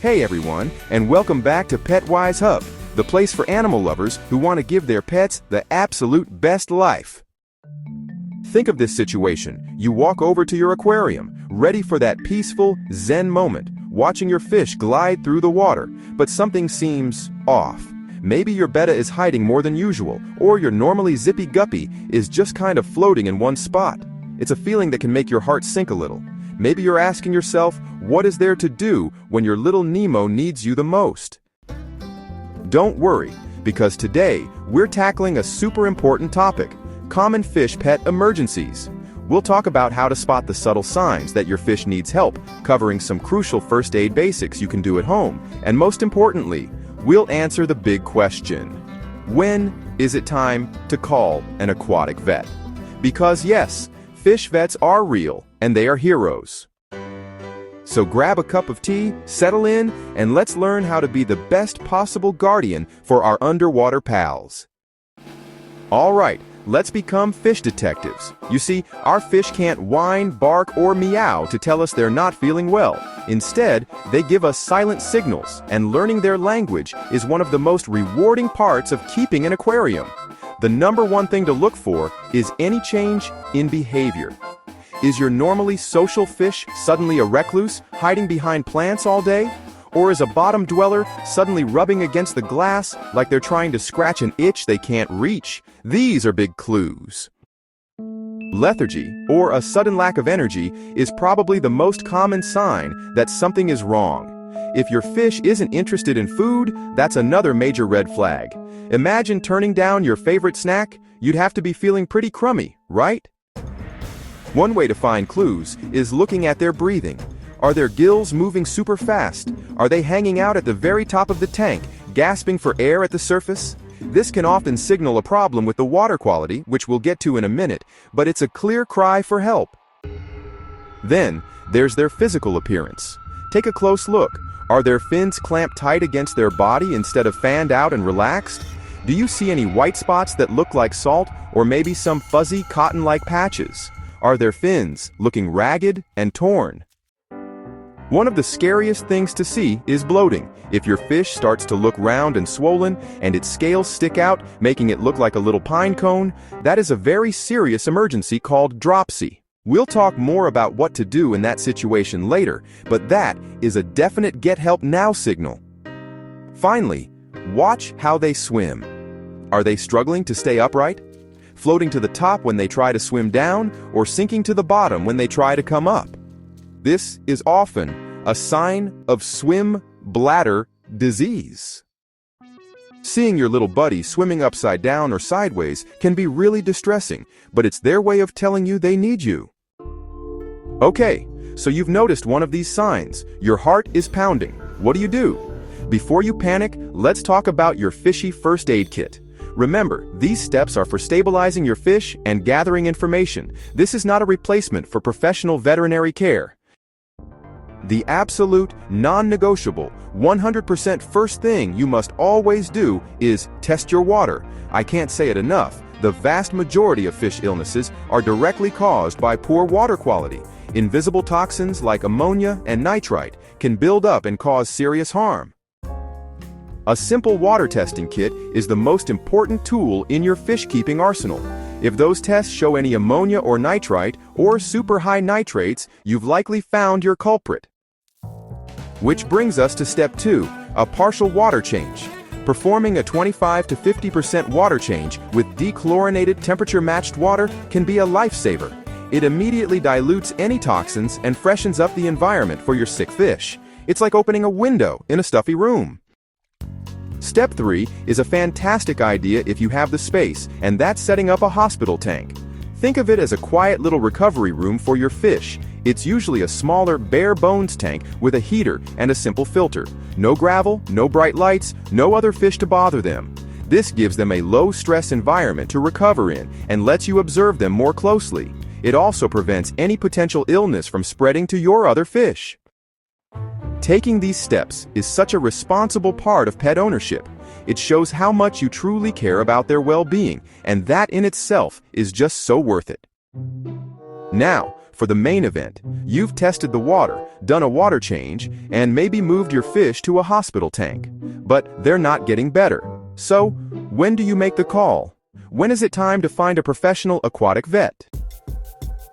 Hey everyone, and welcome back to PetWise Hub, the place for animal lovers who want to give their pets the absolute best life. Think of this situation. You walk over to your aquarium, ready for that peaceful, zen moment, watching your fish glide through the water, but something seems off. Maybe your betta is hiding more than usual, or your normally zippy guppy is just kind of floating in one spot. It's a feeling that can make your heart sink a little. Maybe you're asking yourself, what is there to do when your little Nemo needs you the most? Don't worry, because today we're tackling a super important topic: common fish pet emergencies. We'll talk about how to spot the subtle signs that your fish needs help, covering some crucial first aid basics you can do at home, and most importantly, we'll answer the big question: when is it time to call an aquatic vet? Because yes, fish vets are real, and they are heroes. So grab a cup of tea, settle in, and let's learn how to be the best possible guardian for our underwater pals. All right, let's become fish detectives. You see, our fish can't whine, bark, or meow to tell us they're not feeling well. Instead, they give us silent signals, and learning their language is one of the most rewarding parts of keeping an aquarium. The number one thing to look for is any change in behavior. Is your normally social fish suddenly a recluse, hiding behind plants all day? Or is a bottom dweller suddenly rubbing against the glass like they're trying to scratch an itch they can't reach? These are big clues. Lethargy, or a sudden lack of energy, is probably the most common sign that something is wrong. If your fish isn't interested in food, that's another major red flag. Imagine turning down your favorite snack. You'd have to be feeling pretty crummy, right? One way to find clues is looking at their breathing. Are their gills moving super fast? Are they hanging out at the very top of the tank, gasping for air at the surface? This can often signal a problem with the water quality, which we'll get to in a minute, but it's a clear cry for help. Then, there's their physical appearance. Take a close look. Are their fins clamped tight against their body instead of fanned out and relaxed? Do you see any white spots that look like salt, or maybe some fuzzy cotton-like patches? Are their fins looking ragged and torn? One of the scariest things to see is bloating. If your fish starts to look round and swollen, and its scales stick out, making it look like a little pine cone, that is a very serious emergency called dropsy. We'll talk more about what to do in that situation later, but that is a definite get help now signal. Finally, watch how they swim. Are they struggling to stay upright? Floating to the top when they try to swim down, or sinking to the bottom when they try to come up? This is often a sign of swim bladder disease. Seeing your little buddy swimming upside down or sideways can be really distressing, but it's their way of telling you they need you. Okay, so you've noticed one of these signs. Your heart is pounding. What do? Before you panic, let's talk about your fishy first aid kit. Remember, these steps are for stabilizing your fish and gathering information. This is not a replacement for professional veterinary care. The absolute, non-negotiable, 100% first thing you must always do is test your water. I can't say it enough. The vast majority of fish illnesses are directly caused by poor water quality. Invisible toxins like ammonia and nitrite can build up and cause serious harm. A simple water testing kit is the most important tool in your fish keeping arsenal. If those tests show any ammonia or nitrite or super high nitrates, you've likely found your culprit. Which brings us to step 2, a partial water change. Performing a 25 to 50% water change with dechlorinated temperature-matched water can be a lifesaver. It immediately dilutes any toxins and freshens up the environment for your sick fish. It's like opening a window in a stuffy room. Step 3 is a fantastic idea if you have the space, and that's setting up a hospital tank. Think of it as a quiet little recovery room for your fish. It's usually a smaller, bare-bones tank with a heater and a simple filter. No gravel, no bright lights, no other fish to bother them. This gives them a low-stress environment to recover in and lets you observe them more closely. It also prevents any potential illness from spreading to your other fish. Taking these steps is such a responsible part of pet ownership. It shows how much you truly care about their well-being, and that in itself is just so worth it. Now, for the main event. You've tested the water, done a water change, and maybe moved your fish to a hospital tank. But they're not getting better. So, when do you make the call? When is it time to find a professional aquatic vet?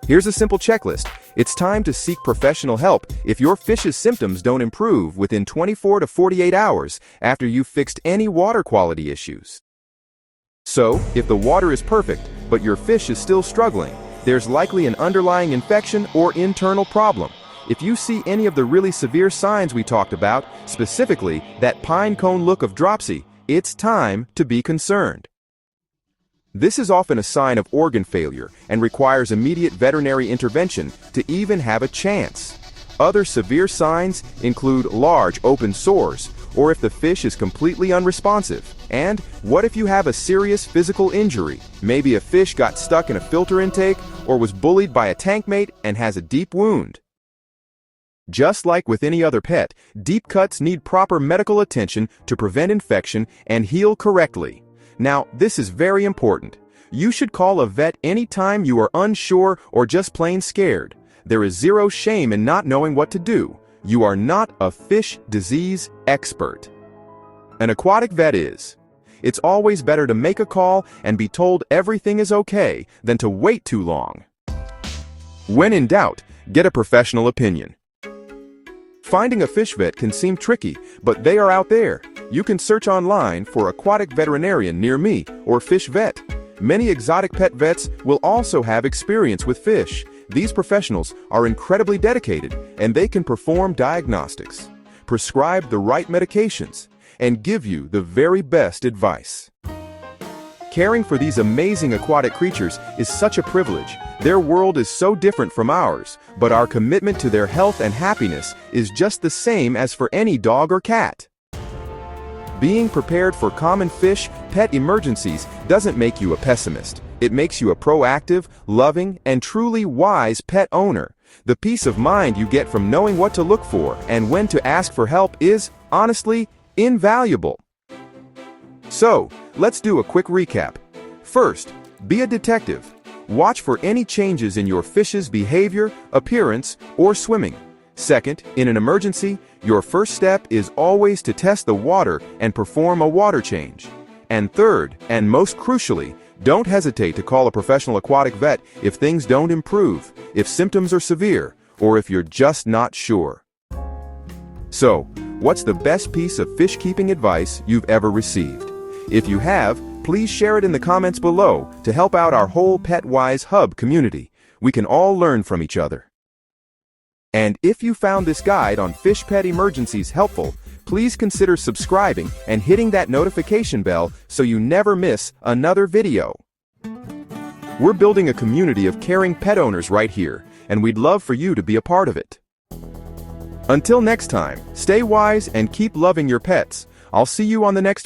Here's a simple checklist. It's time to seek professional help if your fish's symptoms don't improve within 24 to 48 hours after you've fixed any water quality issues. So, if the water is perfect, but your fish is still struggling, there's likely an underlying infection or internal problem. If you see any of the really severe signs we talked about, specifically that pine cone look of dropsy, it's time to be concerned. This is often a sign of organ failure and requires immediate veterinary intervention to even have a chance. Other severe signs include large open sores, or if the fish is completely unresponsive. And what if you have a serious physical injury? Maybe a fish got stuck in a filter intake or was bullied by a tank mate and has a deep wound. Just like with any other pet, deep cuts need proper medical attention to prevent infection and heal correctly. Now, this is very important. You should call a vet anytime you are unsure or just plain scared. There is zero shame in not knowing what to do. You are not a fish disease expert. An aquatic vet is. It's always better to make a call and be told everything is okay than to wait too long. When in doubt, get a professional opinion. Finding a fish vet can seem tricky, but they are out there. You can search online for aquatic veterinarian near me or fish vet. Many exotic pet vets will also have experience with fish. These professionals are incredibly dedicated and they can perform diagnostics, prescribe the right medications, and give you the very best advice. Caring for these amazing aquatic creatures is such a privilege. Their world is so different from ours, but our commitment to their health and happiness is just the same as for any dog or cat. Being prepared for common fish pet emergencies doesn't make you a pessimist. It makes you a proactive, loving, and truly wise pet owner. The peace of mind you get from knowing what to look for and when to ask for help is, honestly, invaluable. So, let's do a quick recap. First, be a detective. Watch for any changes in your fish's behavior, appearance, or swimming. Second, in an emergency, your first step is always to test the water and perform a water change. And third, and most crucially, don't hesitate to call a professional aquatic vet if things don't improve, if symptoms are severe, or if you're just not sure. So, what's the best piece of fish keeping advice you've ever received? If you have, please share it in the comments below to help out our whole PetWise Hub community. We can all learn from each other. And if you found this guide on fish pet emergencies helpful, please consider subscribing and hitting that notification bell so you never miss another video. We're building a community of caring pet owners right here, and we'd love for you to be a part of it. Until next time, stay wise and keep loving your pets. I'll see you on the next video.